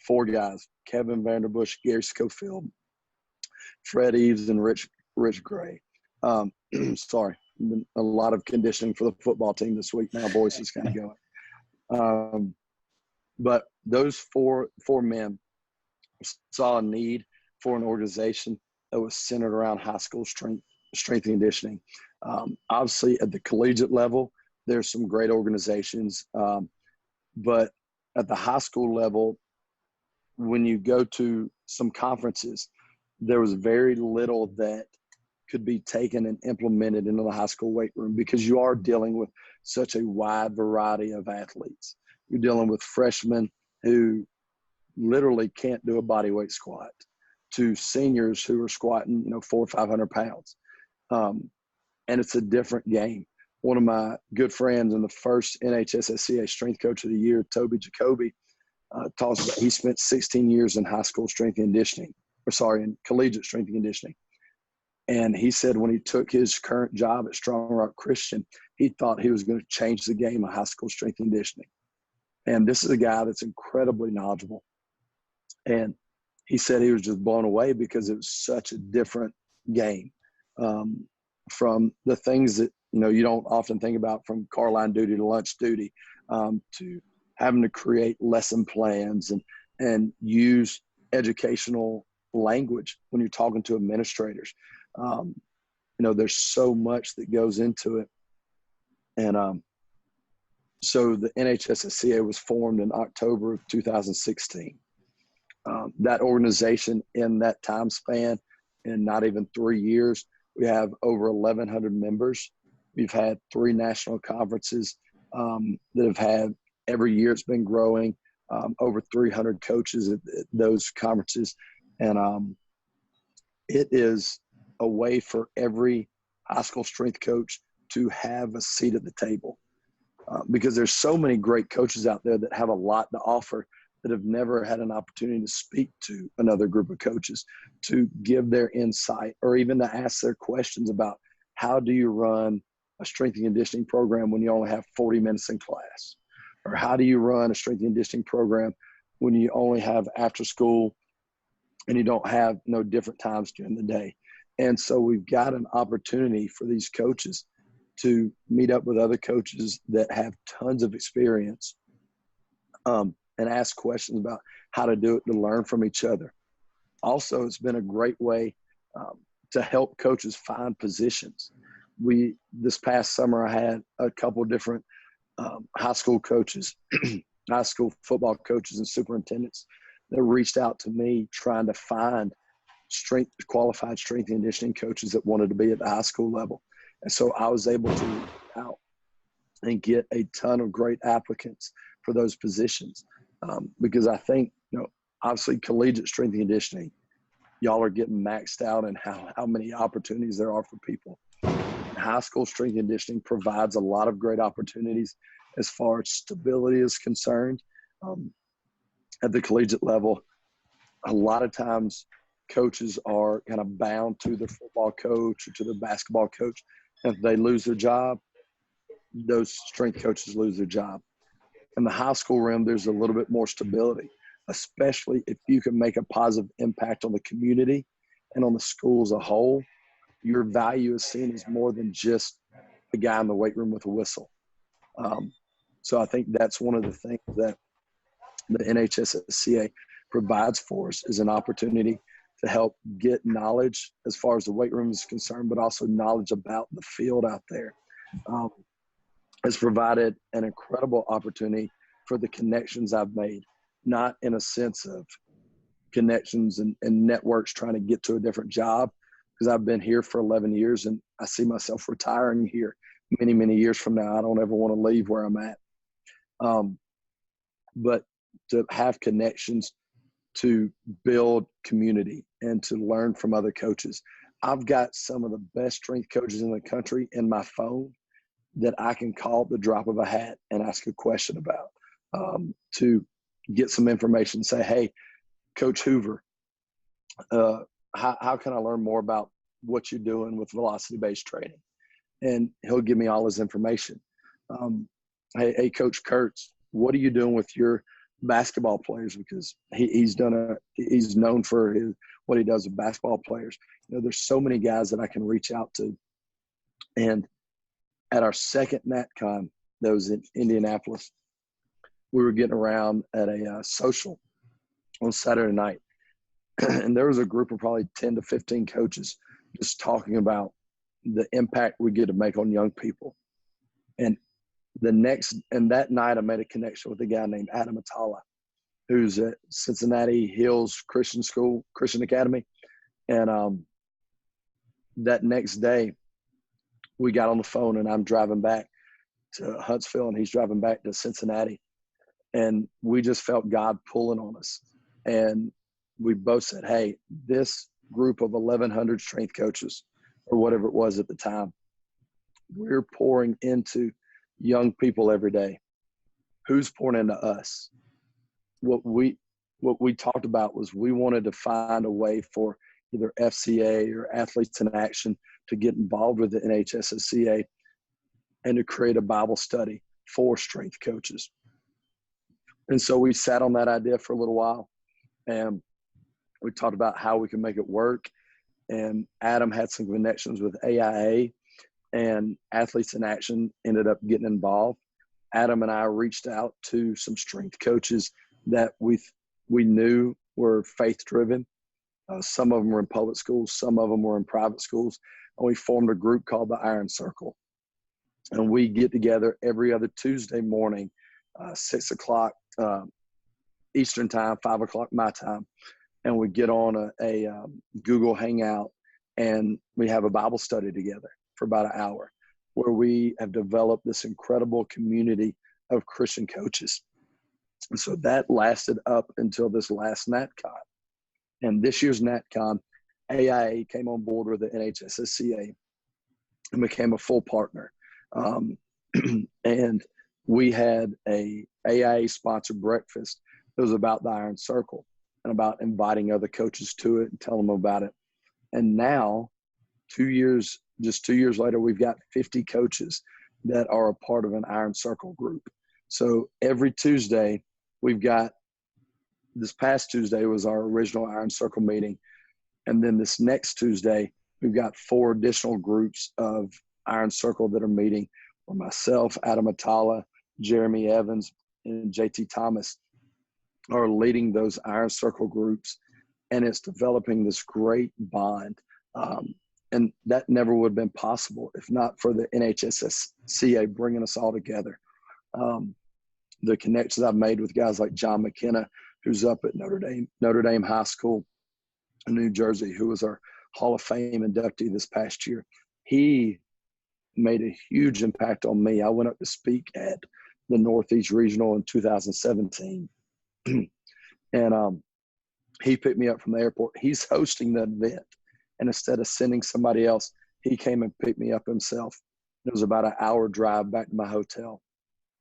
4 guys: Kevin Vanderbush, Gary Schofield, Fred Eves, and Rich Gray. Sorry, been a lot of conditioning for the football team this week. My voice is kind of going. But those four men saw a need for an organization that was centered around high school strength and conditioning. Obviously, at the collegiate level, there's some great organizations. But at the high school level, when you go to some conferences, there was very little that could be taken and implemented into the high school weight room because you are dealing with such a wide variety of athletes. You're dealing with freshmen who literally can't do a body weight squat to seniors who are squatting, 400 or 500 pounds. And it's a different game. One of my good friends and the first NHSSCA Strength Coach of the Year, Toby Jacoby, talks about he spent 16 years in high school strength and conditioning, in collegiate strength and conditioning. And he said when he took his current job at Strong Rock Christian, he thought he was going to change the game of high school strength and conditioning. And this is a guy that's incredibly knowledgeable. And he said he was just blown away because it was such a different game from the things that, you don't often think about, from car line duty to lunch duty, to having to create lesson plans and use educational language when you're talking to administrators. There's so much that goes into it. And So the NHSSCA was formed in October of 2016. That organization, in that time span, in not even 3 years, we have over 1,100 members. We've had 3 national conferences that have had, every year it's been growing, over 300 coaches at those conferences. And it is a way for every high school strength coach to have a seat at the table. Because there's so many great coaches out there that have a lot to offer that have never had an opportunity to speak to another group of coaches, to give their insight, or even to ask their questions about how do you run a strength and conditioning program when you only have 40 minutes in class? Or how do you run a strength and conditioning program when you only have after school and you don't have no different times during the day? And so we've got an opportunity for these coaches to meet up with other coaches that have tons of experience, and ask questions about how to do it, to learn from each other. Also, it's been a great way to help coaches find positions. This past summer, I had a couple different high school coaches, high school football coaches and superintendents that reached out to me trying to find qualified strength and conditioning coaches that wanted to be at the high school level. And so I was able to reach out and get a ton of great applicants for those positions, because I think, obviously collegiate strength and conditioning, y'all are getting maxed out in how many opportunities there are for people. High school strength and conditioning provides a lot of great opportunities as far as stability is concerned. At the collegiate level, a lot of times coaches are kind of bound to their football coach or to their basketball coach. If they lose their job, those strength coaches lose their job. In the high school realm, there's a little bit more stability, especially if you can make a positive impact on the community and on the school as a whole. Your value is seen as more than just a guy in the weight room with a whistle. So I think that's one of the things that the NHSSCA provides for us, is an opportunity to help get knowledge as far as the weight room is concerned, but also knowledge about the field out there. Has provided an incredible opportunity for the connections I've made, not in a sense of connections and networks trying to get to a different job, because I've been here for 11 years and I see myself retiring here many, many years from now. I don't ever want to leave where I'm at. But to have connections, to build community, and to learn from other coaches. I've got some of the best strength coaches in the country in my phone that I can call at the drop of a hat and ask a question about, to get some information, say, hey, Coach Hoover, how can I learn more about what you're doing with velocity-based training? And he'll give me all his information. Hey, Coach Kurtz, what are you doing with your basketball players? Because he's known for what he does with basketball players. There's so many guys that I can reach out to. And at our second NatCon that was in Indianapolis, we were getting around at a social on Saturday night. And there was a group of probably 10 to 15 coaches just talking about the impact we get to make on young people. And that night I made a connection with a guy named Adam Atala, who's at Cincinnati Hills Christian Academy. And that next day we got on the phone, and I'm driving back to Huntsville and he's driving back to Cincinnati. And we just felt God pulling on us. And we both said, hey, this group of 1,100 strength coaches, or whatever it was at the time, we're pouring into young people every day. Who's pouring into us? What we talked about was we wanted to find a way for either FCA or Athletes in Action to get involved with the NHSSCA and to create a Bible study for strength coaches. And so we sat on that idea for a little while, and we talked about how we can make it work. And Adam had some connections with AIA, and Athletes in Action ended up getting involved. Adam and I reached out to some strength coaches that we knew were faith-driven. Some of them were in public schools, some of them were in private schools, and we formed a group called the Iron Circle. And we get together every other Tuesday morning, 6 o'clock Eastern time, 5 o'clock my time. And we get on a Google Hangout, and we have a Bible study together for about an hour, where we have developed this incredible community of Christian coaches. And so that lasted up until this last NatCon. And this year's NatCon, AIA came on board with the NHSSCA and became a full partner. And we had a AIA-sponsored breakfast that was about the Iron Circle and about inviting other coaches to it and telling them about it. And now, 2 years later, we've got 50 coaches that are a part of an Iron Circle group. So every Tuesday, we've got, this past Tuesday was our original Iron Circle meeting. And then this next Tuesday, we've got 4 additional groups of Iron Circle that are meeting, where myself, Adam Atala, Jeremy Evans, and JT Thomas are leading those Iron Circle groups. And it's developing this great bond. And that never would have been possible if not for the NHSSCA bringing us all together. The connections I've made with guys like John McKenna, who's up at Notre Dame High School in New Jersey, who was our Hall of Fame inductee this past year. He made a huge impact on me. I went up to speak at the Northeast Regional in 2017. And he picked me up from the airport. He's hosting the event. And instead of sending somebody else, he came and picked me up himself. It was about an hour drive back to my hotel.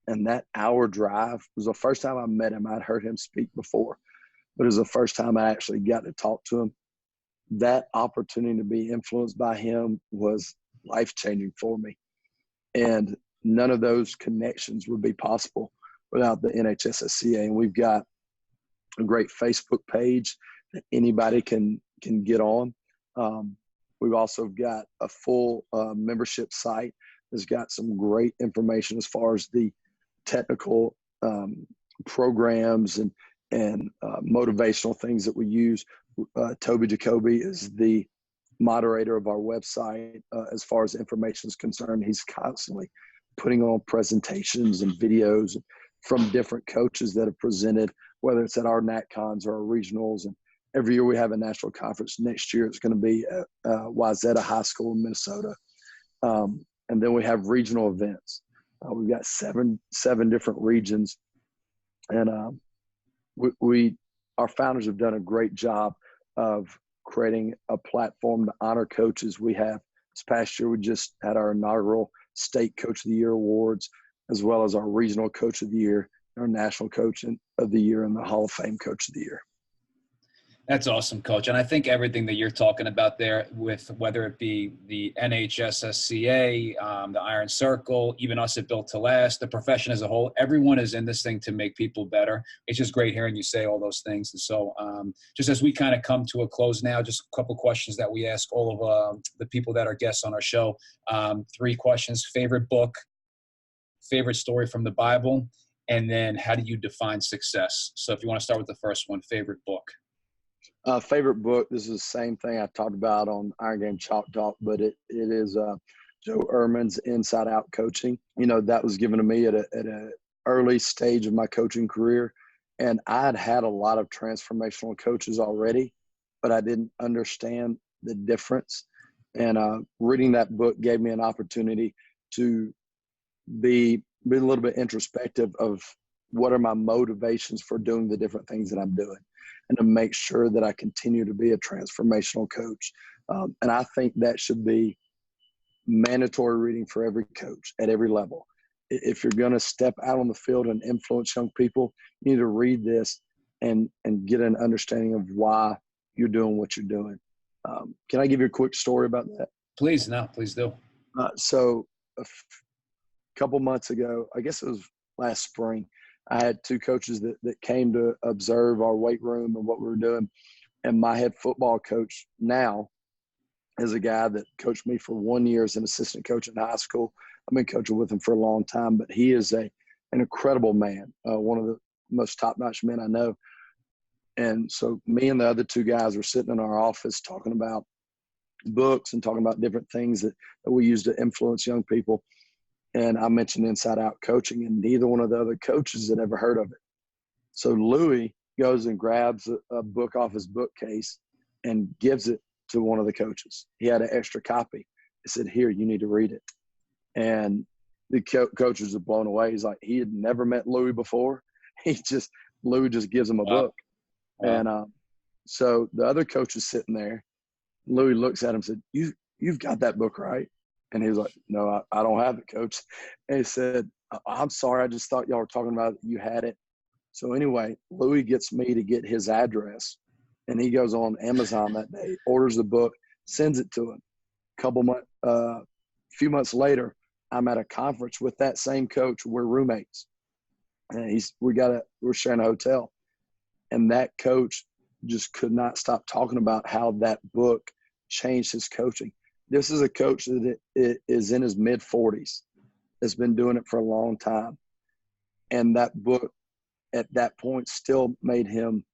And that hour drive was the first time I met him. I'd heard him speak before, but it was the first time I actually got to talk to him. That opportunity to be influenced by him was life-changing for me. And none of those connections would be possible without the NHSSCA. And we've got a great Facebook page that anybody can get on. We've also got a full membership site that's got some great information as far as the technical programs and motivational things that we use. Toby Jacoby is the moderator of our website as far as information is concerned. He's constantly putting on presentations and videos from different coaches that have presented, whether it's at our NatCons or our regionals. And every year we have a national conference. Next year it's going to be at Wayzata High School in Minnesota. And then we have regional events. We've got seven different regions. And our founders have done a great job of creating a platform to honor coaches. We have, this past year, we just had our inaugural State Coach of the Year awards, as well as our Regional Coach of the Year, our National Coach of the Year, and the Hall of Fame Coach of the Year. That's awesome, Coach. And I think everything that you're talking about there, with whether it be the NHSSCA, the Iron Circle, even us at Built to Last, the profession as a whole, everyone is in this thing to make people better. It's just great hearing you say all those things. And so just as we kind of come to a close now, just a couple questions that we ask all of the people that are guests on our show. 3 questions: favorite book, favorite story from the Bible, and then how do you define success? So if you want to start with the first one, favorite book. Favorite book, this is the same thing I talked about on Iron Game Chalk Talk, but it is Joe Ehrmann's Inside Out Coaching. You know, that was given to me at an early stage of my coaching career. And I'd had a lot of transformational coaches already, but I didn't understand the difference. And reading that book gave me an opportunity to be a little bit introspective of what are my motivations for doing the different things that I'm doing, and to make sure that I continue to be a transformational coach. And I think that should be mandatory reading for every coach at every level. If you're going to step out on the field and influence young people, you need to read this and get an understanding of why you're doing what you're doing. Can I give you a quick story about that? Please, no, please do. So a couple months ago, I guess it was last spring, I had 2 coaches that came to observe our weight room and what we were doing. And my head football coach now is a guy that coached me for 1 year as an assistant coach in high school. I've been coaching with him for a long time, but he is an incredible man, one of the most top-notch men I know. And so me and the other 2 guys were sitting in our office talking about books and talking about different things that we use to influence young people. And I mentioned inside out coaching, and neither one of the other coaches had ever heard of it. So Louis goes and grabs a book off his bookcase and gives it to one of the coaches. He had an extra copy. He said, "Here, you need to read it." And the coaches are blown away. He's like, he had never met Louis before. Louis just gives him a book. Wow. And so the other coach is sitting there. Louis looks at him and said, you've got that book, right? And he was like, "No, I don't have it, coach." And he said, "I'm sorry. I just thought y'all were talking about it. You had it." So anyway, Louis gets me to get his address, and he goes on Amazon that day, orders the book, sends it to him. A few months later, I'm at a conference with that same coach. We're roommates, and we're sharing a hotel, and that coach just could not stop talking about how that book changed his coaching. This is a coach that is in his mid-40s, has been doing it for a long time, and that book at that point still made him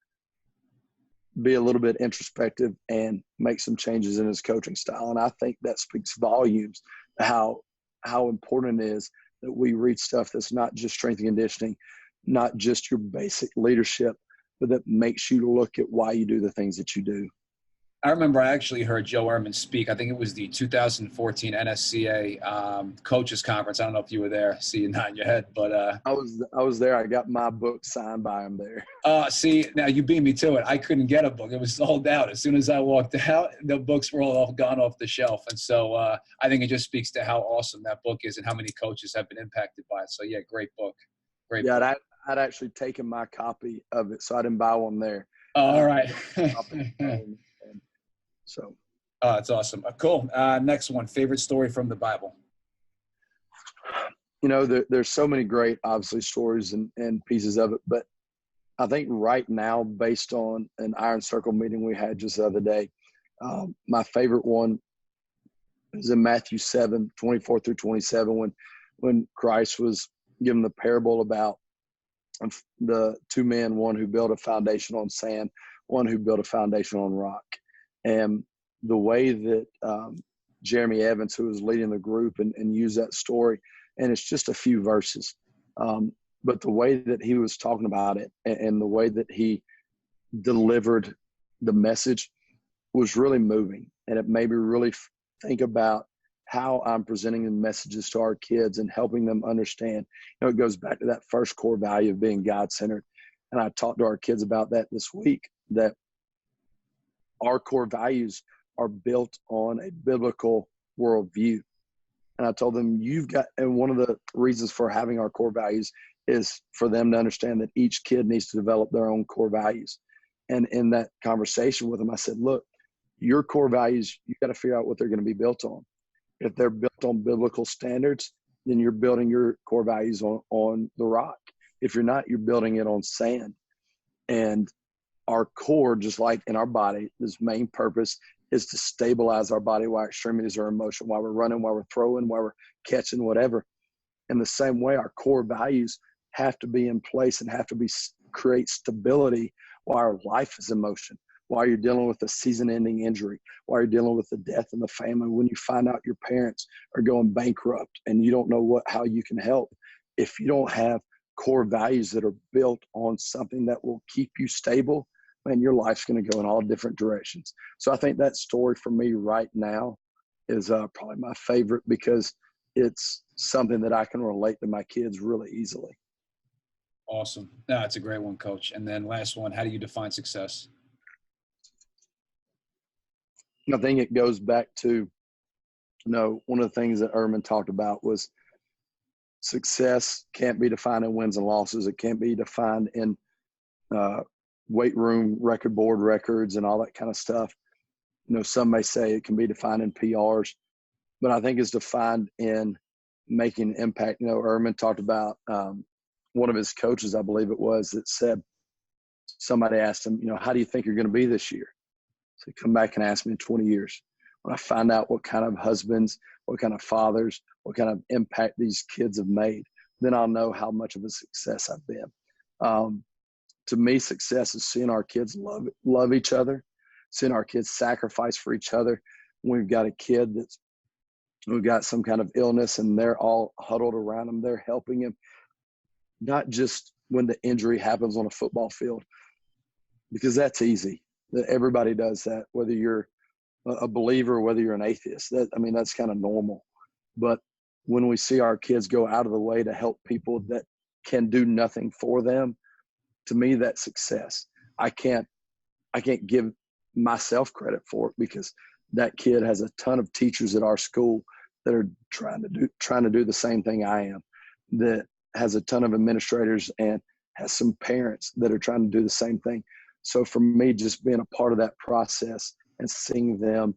be a little bit introspective and make some changes in his coaching style. And I think that speaks volumes how important it is that we read stuff that's not just strength and conditioning, not just your basic leadership, but that makes you look at why you do the things that you do. I remember I actually heard Joe Ehrmann speak. I think it was the 2014 NSCA coaches conference. I don't know if you were there. See you nodding your head, but I was there. I got my book signed by him there. See, now you beat me to it. I couldn't get a book. It was sold out. As soon as I walked out, the books were all gone off the shelf. And so I think it just speaks to how awesome that book is and how many coaches have been impacted by it. So yeah, great book. Great book. I'd actually taken my copy of it, so I didn't buy one there. All right. So. Oh, that's awesome. Cool. Next one, favorite story from the Bible. You know, there's so many great, obviously, stories and pieces of it. But I think right now, based on an Iron Circle meeting we had just the other day, my favorite one is in Matthew 7:24 through 27, when Christ was given the parable about the two men, one who built a foundation on sand, one who built a foundation on rock. And the way that Jeremy Evans, who was leading the group, and used that story, and it's just a few verses, but the way that he was talking about it and the way that he delivered the message was really moving. And it made me really think about how I'm presenting the messages to our kids and helping them understand. You know, it goes back to that first core value of being God-centered. And I talked to our kids about that this week, that our core values are built on a biblical worldview. And I told them, and one of the reasons for having our core values is for them to understand that each kid needs to develop their own core values. And in that conversation with them, I said, look, your core values, you got to figure out what they're going to be built on. If they're built on biblical standards, then you're building your core values on the rock. If you're not, you're building it on sand. And our core, just like in our body, this main purpose is to stabilize our body while extremities are in motion, while we're running, while we're throwing, while we're catching, whatever. In the same way, our core values have to be in place and have to create stability while our life is in motion, while you're dealing with a season-ending injury, while you're dealing with the death in the family, when you find out your parents are going bankrupt and you don't know how you can help. If you don't have core values that are built on something that will keep you stable, man, your life's going to go in all different directions. So I think that story for me right now is probably my favorite, because it's something that I can relate to my kids really easily. Awesome. No, it's a great one, Coach. And then last one, how do you define success? I think it goes back to, one of the things that Ehrmann talked about was success can't be defined in wins and losses. It can't be defined in weight room record board records and all that kind of stuff. Some may say it can be defined in PRs, but I think it's defined in making an impact. Ehrmann talked about one of his coaches, I believe it was, that said, somebody asked him, how do you think you're going to be this year? So come back and ask me in 20 years. When I find out what kind of husbands, what kind of fathers, what kind of impact these kids have made, then I'll know how much of a success I've been. To me, success is seeing our kids love each other, seeing our kids sacrifice for each other. We've got a kid that's who got some kind of illness, and they're all huddled around him. They're helping him, not just when the injury happens on a football field, because that's easy. Everybody does that, whether you're a believer or whether you're an atheist. That's kind of normal. But when we see our kids go out of the way to help people that can do nothing for them, to me, that's success. I can't give myself credit for it, because that kid has a ton of teachers at our school that are trying to do the same thing I am, that has a ton of administrators and has some parents that are trying to do the same thing. So for me, just being a part of that process and seeing them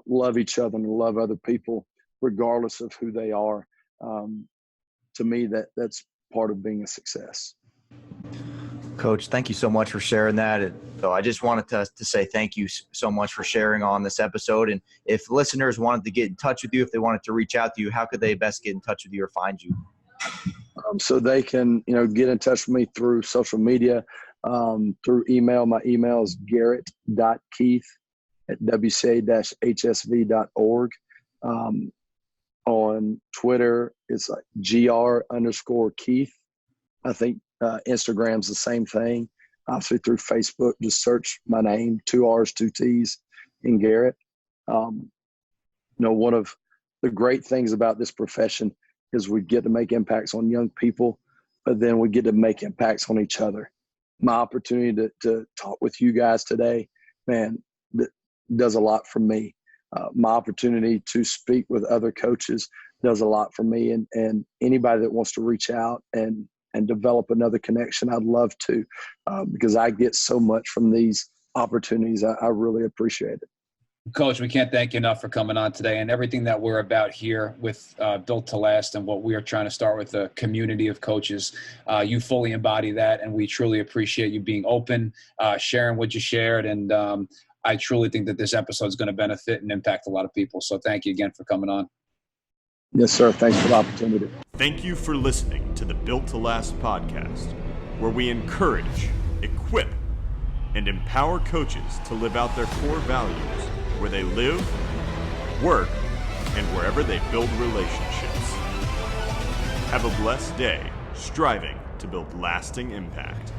love each other and love other people, regardless of who they are, to me, that's part of being a success. Coach, thank you so much for sharing that. And so I just wanted to say thank you so much for sharing on this episode. And if listeners wanted to get in touch with you, if they wanted to reach out to you, how could they best get in touch with you or find you? So they can, get in touch with me through social media, through email. My email is garrett.keith@wca-hsv.org. On Twitter, it's like gr_Keith. I think Instagram's the same thing. Obviously through Facebook, just search my name, 2 R's, 2 T's in Garrett. One of the great things about this profession is we get to make impacts on young people, but then we get to make impacts on each other. My opportunity to talk with you guys today, man, that does a lot for me. My opportunity to speak with other coaches does a lot for me, and anybody that wants to reach out and develop another connection, I'd love to, because I get so much from these opportunities. I really appreciate it. Coach, we can't thank you enough for coming on today, and everything that we're about here with Built to Last and what we are trying to start with a community of coaches. You fully embody that, and we truly appreciate you being open, sharing what you shared, and I truly think that this episode is going to benefit and impact a lot of people. So thank you again for coming on. Yes, sir. Thanks for the opportunity. Thank you for listening to the Built to Last podcast, where we encourage, equip, and empower coaches to live out their core values where they live, work, and wherever they build relationships. Have a blessed day, striving to build lasting impact.